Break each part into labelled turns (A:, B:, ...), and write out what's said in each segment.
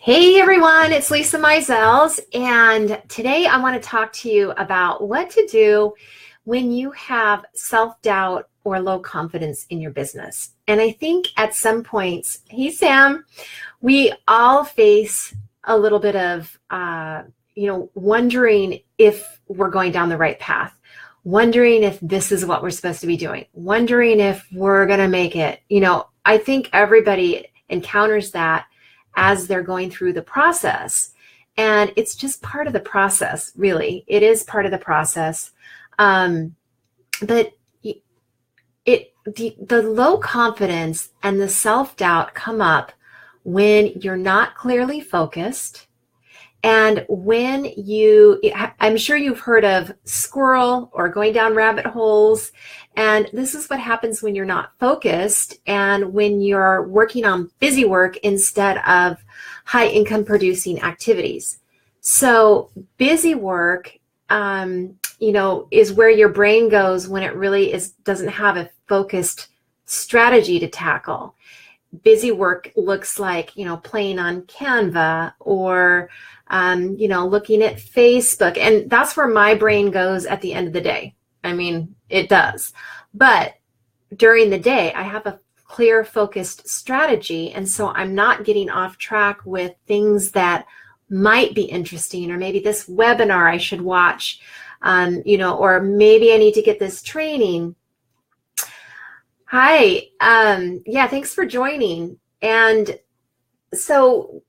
A: Hey everyone, it's Lisa Mizels, and today I want to talk to you about what to do when you have self-doubt or low confidence in your business. And I think at some points, hey Sam, we all face a little bit of, wondering if we're going down the right path, wondering if this is what we're supposed to be doing, wondering if we're going to make it. I think everybody encounters that as they're going through the process. And it's just part of the process, really. It is part of the process. But the low confidence and the self-doubt come up when you're not clearly focused. And when I'm sure you've heard of squirrel or going down rabbit holes. And this is what happens when you're not focused and when you're working on busy work instead of high income producing activities. So busy work, is where your brain goes when it really doesn't have a focused strategy to tackle. Busy work looks like, playing on Canva or, looking at Facebook. And that's where my brain goes at the end of the day. I mean, it does. But during the day, I have a clear, focused strategy. And so I'm not getting off track with things that might be interesting, or maybe this webinar I should watch, or maybe I need to get this training. Hi. Thanks for joining. And so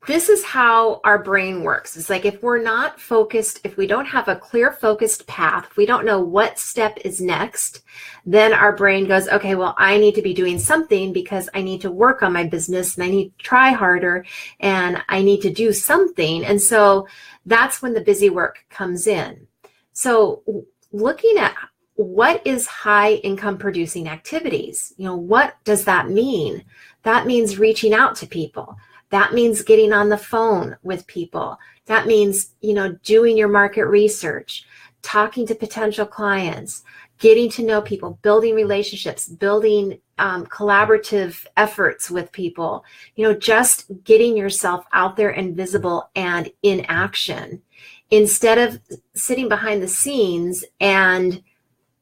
A: this is how our brain works. It's like if we're not focused, if we don't have a clear focused path, if we don't know what step is next, then our brain goes, okay, well, I need to be doing something because I need to work on my business and I need to try harder and I need to do something. And so that's when the busy work comes in. So looking at what is high income producing activities, what does that mean? That means reaching out to people. That means getting on the phone with people. That means, doing your market research, talking to potential clients, getting to know people, building relationships, building collaborative efforts with people, just getting yourself out there and visible and in action instead of sitting behind the scenes and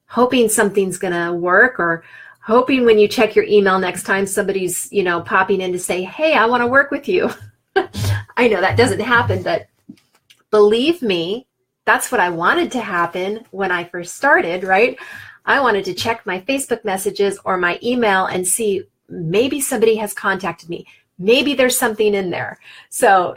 A: hoping something's going to work, or hoping when you check your email next time somebody's, popping in to say, hey, I want to work with you. I know that doesn't happen, but believe me, that's what I wanted to happen when I first started, right? I wanted to check my Facebook messages or my email and see maybe somebody has contacted me. Maybe there's something in there. So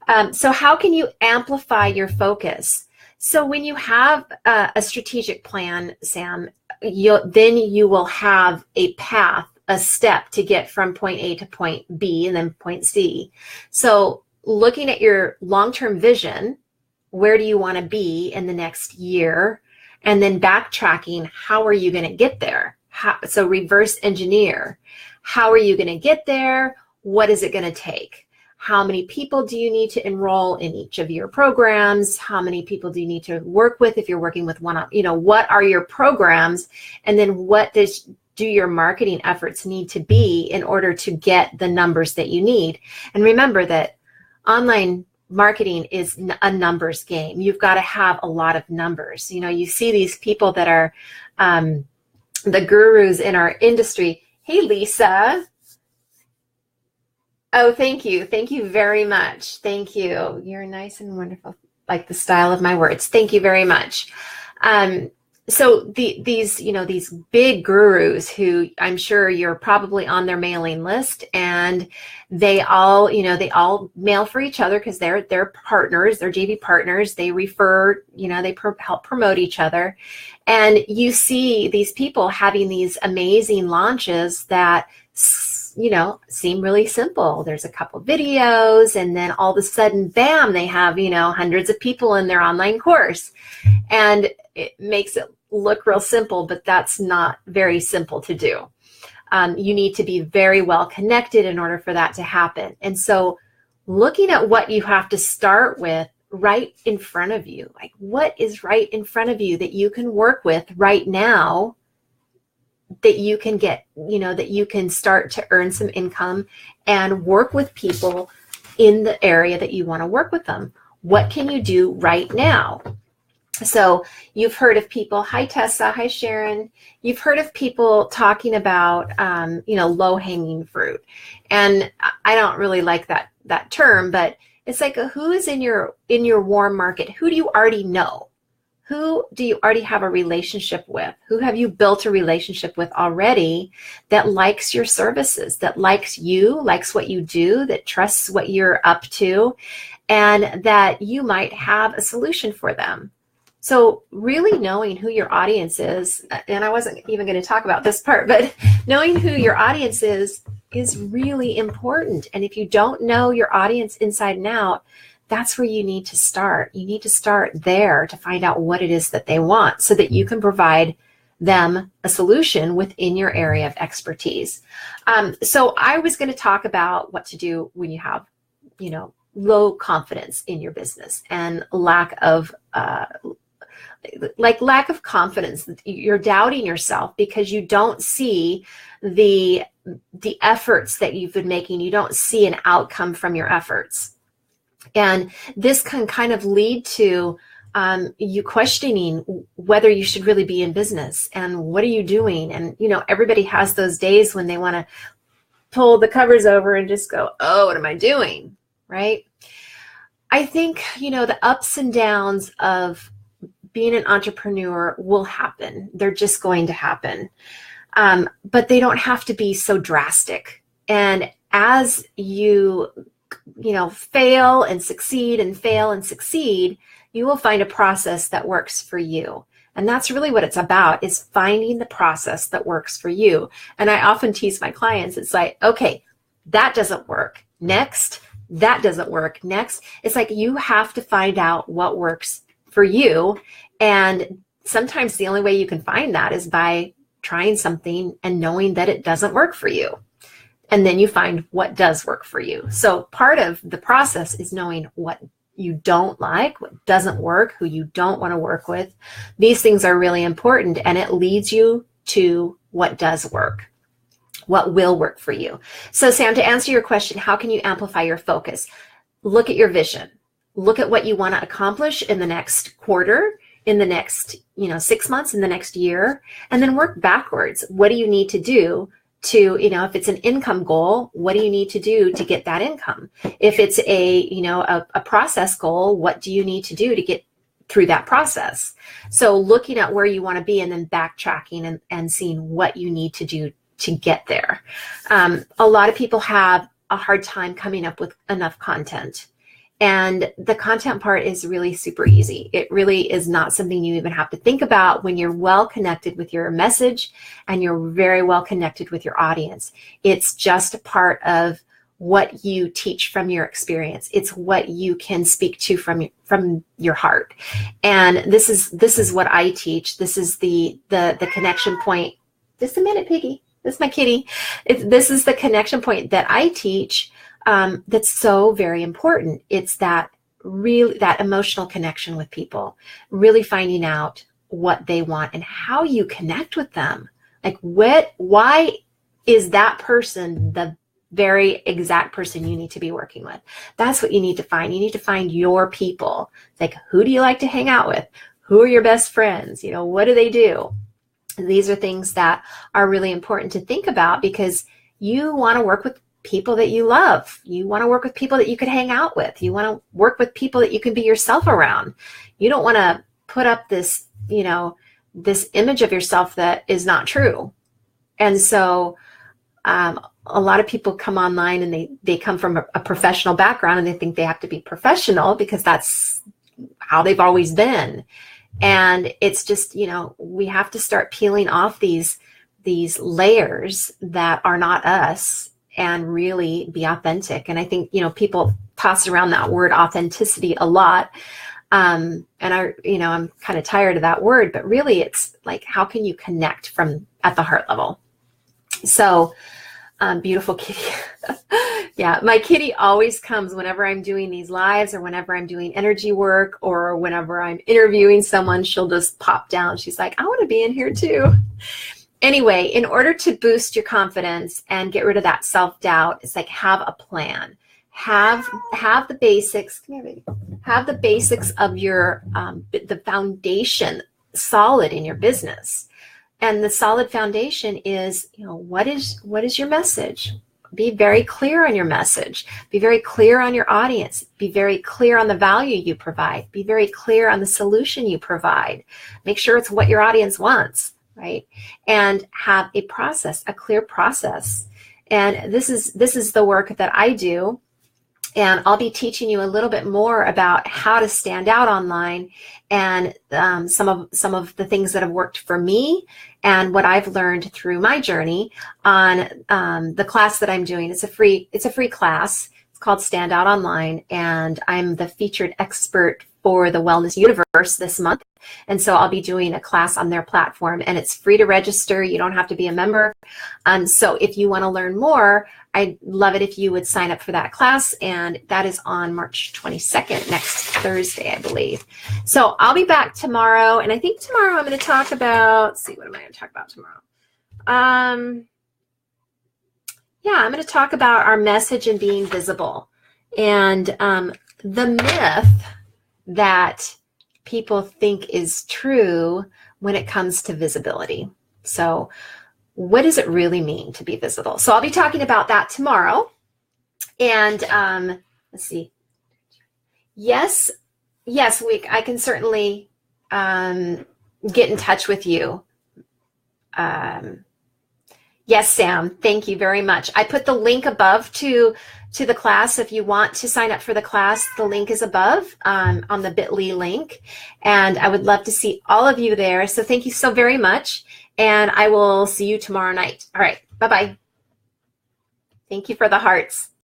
A: how can you amplify your focus? So when you have a strategic plan, Sam, then you will have a path, a step to get from point A to point B and then point C. So looking at your long-term vision, where do you want to be in the next year? And then backtracking, how are you going to get there? So reverse engineer. How are you going to get there? What is it going to take? How many people do you need to enroll in each of your programs? How many people do you need to work with if you're working with one? What are your programs? And then what do your marketing efforts need to be in order to get the numbers that you need? And remember that online marketing is a numbers game. You've got to have a lot of numbers. You see these people that are the gurus in our industry. Hey, Lisa. Oh, thank you. Thank you very much. Thank you. You're nice and wonderful, like the style of my words. Thank you very much. So these big gurus who I'm sure you're probably on their mailing list, and they all mail for each other because they're partners, they're JV partners. They refer, they help promote each other. And you see these people having these amazing launches that seem really simple. There's a couple videos and then all of a sudden, bam, they have, hundreds of people in their online course. And it makes it look real simple, but that's not very simple to do. You need to be very well connected in order for that to happen. And so looking at what you have to start with right in front of you, like what is right in front of you that you can work with right now that you can get, that you can start to earn some income and work with people in the area that you want to work with them. What can you do right now? So you've heard of people, hi Tessa, hi Sharon. You've heard of people talking about, low-hanging fruit. And I don't really like that term, but it's like, who is in your warm market? Who do you already know? Who do you already have a relationship with? Who have you built a relationship with already that likes your services, that likes you, likes what you do, that trusts what you're up to, and that you might have a solution for them? So really knowing who your audience is, and I wasn't even going to talk about this part, but knowing who your audience is really important. And if you don't know your audience inside and out, that's where you need to start. You need to start there to find out what it is that they want so that you can provide them a solution within your area of expertise. So I was going to talk about what to do when you have, low confidence in your business and lack of confidence. You're doubting yourself because you don't see the efforts that you've been making. You don't see an outcome from your efforts. And this can kind of lead to you questioning whether you should really be in business and what are you doing? And, everybody has those days when they want to pull the covers over and just go, oh, what am I doing? Right? I think, the ups and downs of being an entrepreneur will happen. They're just going to happen. But they don't have to be so drastic. And as you fail and succeed and fail and succeed, you will find a process that works for you. And that's really what it's about, is finding the process that works for you. And I often tease my clients, it's like, okay, that doesn't work. Next, that doesn't work. Next, it's like you have to find out what works for you. And sometimes the only way you can find that is by trying something and knowing that it doesn't work for you. And then you find what does work for you. So part of the process is knowing what you don't like, what doesn't work, who you don't want to work with. These things are really important, and it leads you to what does work, what will work for you. So Sam, to answer your question, how can you amplify your focus? Look at your vision. Look at what you want to accomplish in the next quarter, in the next 6 months, in the next year, and then work backwards. What do you need to do to, if it's an income goal, what do you need to do to get that income? If it's a process goal, what do you need to do to get through that process? So looking at where you want to be and then backtracking and seeing what you need to do to get there. A lot of people have a hard time coming up with enough content. And the content part is really super easy. It really is not something you even have to think about when you're well connected with your message and you're very well connected with your audience. It's just a part of what you teach from your experience. It's what you can speak to from your heart. And this is what I teach. This is the connection point. Just a minute, Piggy. This is my kitty. This is the connection point that I teach. That's so very important. It's that emotional connection with people, really finding out what they want and how you connect with them. Like why is that person the very exact person you need to be working with? That's what you need to find. You need to find your people. Like, who do you like to hang out with? Who are your best friends? What do they do? And these are things that are really important to think about, because you want to work with people that you love. You want to work with people that you could hang out with. You want to work with people that you can be yourself around. You don't want to put up this, this image of yourself that is not true. And so a lot of people come online and they come from a professional background and they think they have to be professional because that's how they've always been. And it's just, we have to start peeling off these layers that are not us and really be authentic. And I think, people toss around that word authenticity a lot. And I'm kind of tired of that word, but really it's like, how can you connect at the heart level? So, beautiful kitty. Yeah, my kitty always comes whenever I'm doing these lives or whenever I'm doing energy work or whenever I'm interviewing someone. She'll just pop down. She's like, I want to be in here too. Anyway, in order to boost your confidence and get rid of that self-doubt, it's like have a plan. Have the basics. Come here, baby. Have the basics of your the foundation solid in your business. And the solid foundation is, what is your message? Be very clear on your message. Be very clear on your audience. Be very clear on the value you provide. Be very clear on the solution you provide. Make sure it's what your audience wants, right? And have a process, a clear process. And this is the work that I do. And I'll be teaching you a little bit more about how to stand out online and some of the things that have worked for me and what I've learned through my journey on the class that I'm doing. It's a free class. It's called Stand Out Online, and I'm the featured expert for the Wellness Universe this month. And so I'll be doing a class on their platform, and it's free to register. You don't have to be a member. So if you want to learn more, I'd love it if you would sign up for that class, and that is on March 22nd, next Thursday, I believe. So I'll be back tomorrow, and I think tomorrow I'm going to talk about, let's see, what am I going to talk about tomorrow? Yeah, I'm going to talk about our message and being visible, and the myth that people think is true when it comes to visibility. So what does it really mean to be visible? So I'll be talking about that tomorrow. And let's see. Yes, I can certainly get in touch with you. Yes, Sam, thank you very much. I put the link above to the class. If you want to sign up for the class, the link is above on the bit.ly link. And I would love to see all of you there. So thank you so very much. And I will see you tomorrow night. All right. Bye-bye. Thank you for the hearts.